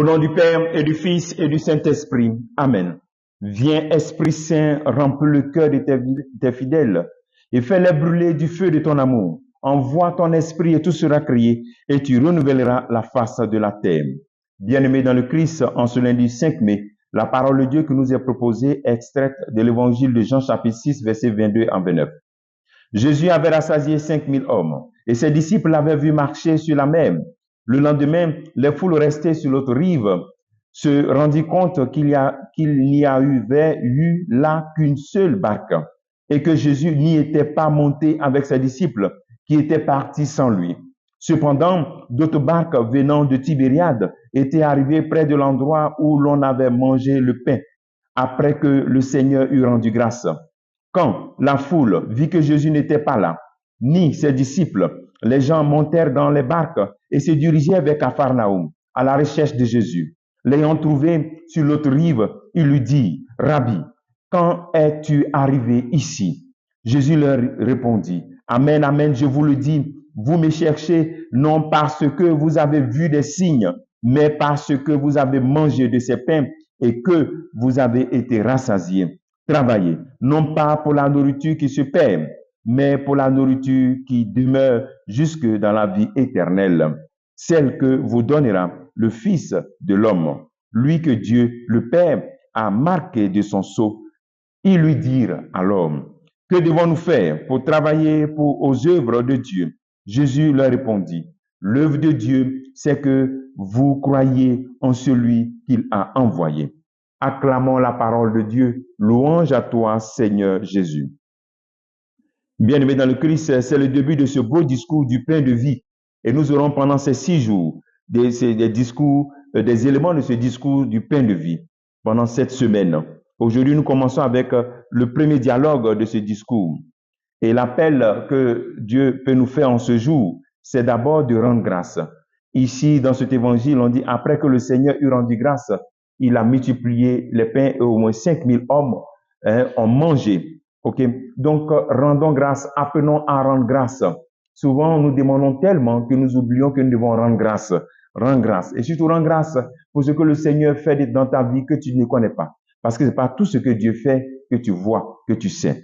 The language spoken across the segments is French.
nom du Père et du Fils et du Saint-Esprit. Amen. Viens, Esprit Saint, remplis le cœur de tes fidèles et fais-les brûler du feu de ton amour. Envoie ton esprit et tout sera créé et tu renouvelleras la face de la terre. Bien-aimés dans le Christ, en ce lundi 5 mai, la parole de Dieu qui nous est proposée est extraite de l'évangile de Jean chapitre 6, versets 22 à 29. Jésus avait rassasié 5000 hommes et ses disciples l'avaient vu marcher sur la mer. Le lendemain, les foules restées sur l'autre rive se rendirent compte qu'il n'y avait eu là qu'une seule barque et que Jésus n'y était pas monté avec ses disciples qui étaient partis sans lui. Cependant, d'autres barques venant de Tibériade étaient arrivées près de l'endroit où l'on avait mangé le pain après que le Seigneur eut rendu grâce. Quand la foule vit que Jésus n'était pas là, ni ses disciples, les gens montèrent dans les barques et se dirigeaient vers Capharnaüm à la recherche de Jésus. L'ayant trouvé sur l'autre rive, ils lui dirent, « Rabbi, quand es-tu arrivé ici ?» Jésus leur répondit, « Amen, amen, je vous le dis, vous me cherchez non parce que vous avez vu des signes, mais parce que vous avez mangé de ces pains et que vous avez été rassasiés. Travaillez, non pas pour la nourriture qui se perd, mais pour la nourriture qui demeure jusque dans la vie éternelle, celle que vous donnera le Fils de l'homme, lui que Dieu, le Père, a marqué de son sceau. Ils lui dirent alors, « Que devons-nous faire pour travailler aux œuvres de Dieu ?» Jésus leur répondit, « L'œuvre de Dieu, c'est que vous croyez en celui qu'il a envoyé. » Acclamons la parole de Dieu. Louange à toi, Seigneur Jésus. Bien-aimés dans le Christ, c'est le début de ce beau discours du pain de vie. Et nous aurons pendant ces 6 jours des éléments de ce discours du pain de vie pendant cette semaine. Aujourd'hui, nous commençons avec le premier dialogue de ce discours. Et l'appel que Dieu peut nous faire en ce jour, c'est d'abord de rendre grâce. Ici, dans cet évangile, on dit, après que le Seigneur eut rendu grâce, il a multiplié les pains et au moins 5000 hommes ont mangé. Okay? Donc, rendons grâce, apprenons à rendre grâce. Souvent, nous demandons tellement que nous oublions que nous devons rendre grâce. Rends grâce. Et surtout, rends grâce pour ce que le Seigneur fait dans ta vie que tu ne connais pas. Parce que ce n'est pas tout ce que Dieu fait que tu vois, que tu sais.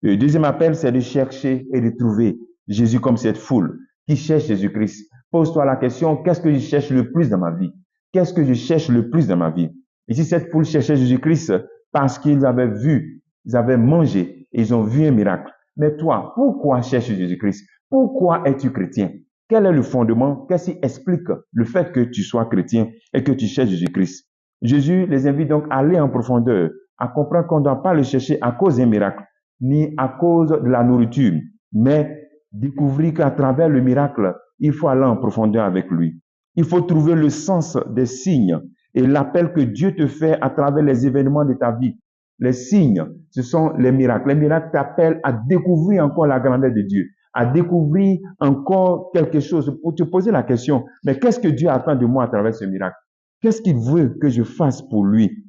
Le deuxième appel, c'est de chercher et de trouver Jésus comme cette foule qui cherche Jésus-Christ. Pose-toi la question, qu'est-ce que je cherche le plus dans ma vie? Qu'est-ce que je cherche le plus dans ma vie? Ici, cette foule cherchait Jésus-Christ parce qu'ils avaient vu, ils avaient mangé, et ils ont vu un miracle. Mais toi, pourquoi cherches Jésus-Christ? Pourquoi es-tu chrétien? Quel est le fondement? Qu'est-ce qui explique le fait que tu sois chrétien et que tu cherches Jésus-Christ? Jésus les invite donc à aller en profondeur, à comprendre qu'on ne doit pas le chercher à cause d'un miracle, ni à cause de la nourriture, mais découvrir qu'à travers le miracle, il faut aller en profondeur avec lui. Il faut trouver le sens des signes et l'appel que Dieu te fait à travers les événements de ta vie. Les signes, ce sont les miracles. Les miracles t'appellent à découvrir encore la grandeur de Dieu, à découvrir encore quelque chose, pour te poser la question, mais qu'est-ce que Dieu attend de moi à travers ce miracle? Qu'est-ce qu'il veut que je fasse pour lui?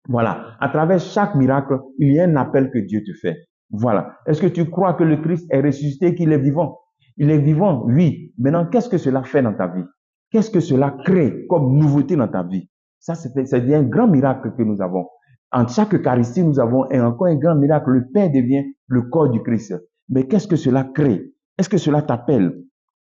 Voilà. À travers chaque miracle, il y a un appel que Dieu te fait. Voilà. Est-ce que tu crois que le Christ est ressuscité, qu'il est vivant? Il est vivant, oui. Maintenant, qu'est-ce que cela fait dans ta vie? Qu'est-ce que cela crée comme nouveauté dans ta vie? Ça, c'est un grand miracle que nous avons. En chaque Eucharistie, nous avons encore un grand miracle. Le pain devient le corps du Christ. Mais qu'est-ce que cela crée? Est-ce que cela t'appelle?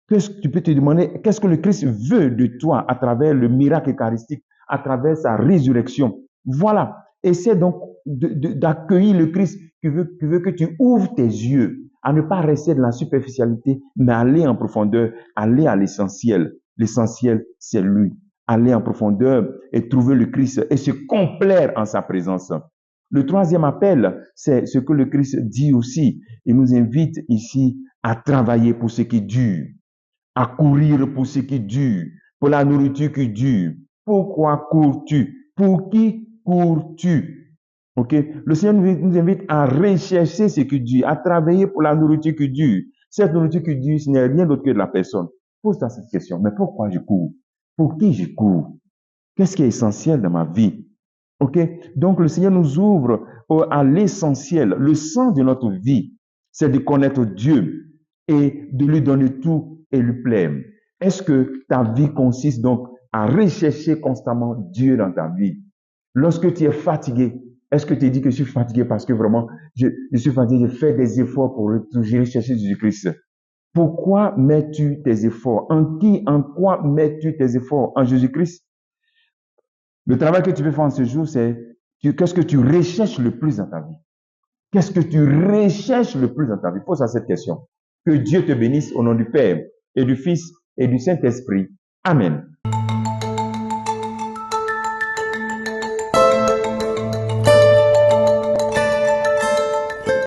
Tu peux te demander, qu'est-ce que le Christ veut de toi à travers le miracle eucharistique, à travers sa résurrection? Voilà. Essaie donc d'accueillir le Christ qui veut que tu ouvres tes yeux à ne pas rester dans la superficialité, mais aller en profondeur, aller à l'essentiel. L'essentiel, c'est lui. Aller en profondeur et trouver le Christ et se complaire en sa présence. Le troisième appel, c'est ce que le Christ dit aussi. Il nous invite ici à travailler pour ce qui dure, à courir pour ce qui dure, pour la nourriture qui dure. Pourquoi cours-tu? Pour qui cours-tu? Ok? Le Seigneur nous invite à rechercher ce qui dure, à travailler pour la nourriture qui dure. Cette nourriture qui dure, ce n'est rien d'autre que de la personne. Pose-toi cette question. Mais pourquoi je cours? Pour qui je cours? Qu'est-ce qui est essentiel dans ma vie? Ok? Donc, le Seigneur nous ouvre à l'essentiel. Le sens de notre vie, c'est de connaître Dieu et de lui donner tout et lui plaire. Est-ce que ta vie consiste donc à rechercher constamment Dieu dans ta vie. Lorsque tu es fatigué, est-ce que tu dis que je suis fatigué parce que vraiment, je suis fatigué, je fais des efforts pour toujours chercher Jésus-Christ? Pourquoi mets-tu tes efforts? En quoi mets-tu tes efforts? En Jésus-Christ? Le travail que tu peux faire en ce jour, c'est qu'est-ce que tu recherches le plus dans ta vie? Qu'est-ce que tu recherches le plus dans ta vie? Pose à cette question. Que Dieu te bénisse au nom du Père et du Fils et du Saint-Esprit. Amen.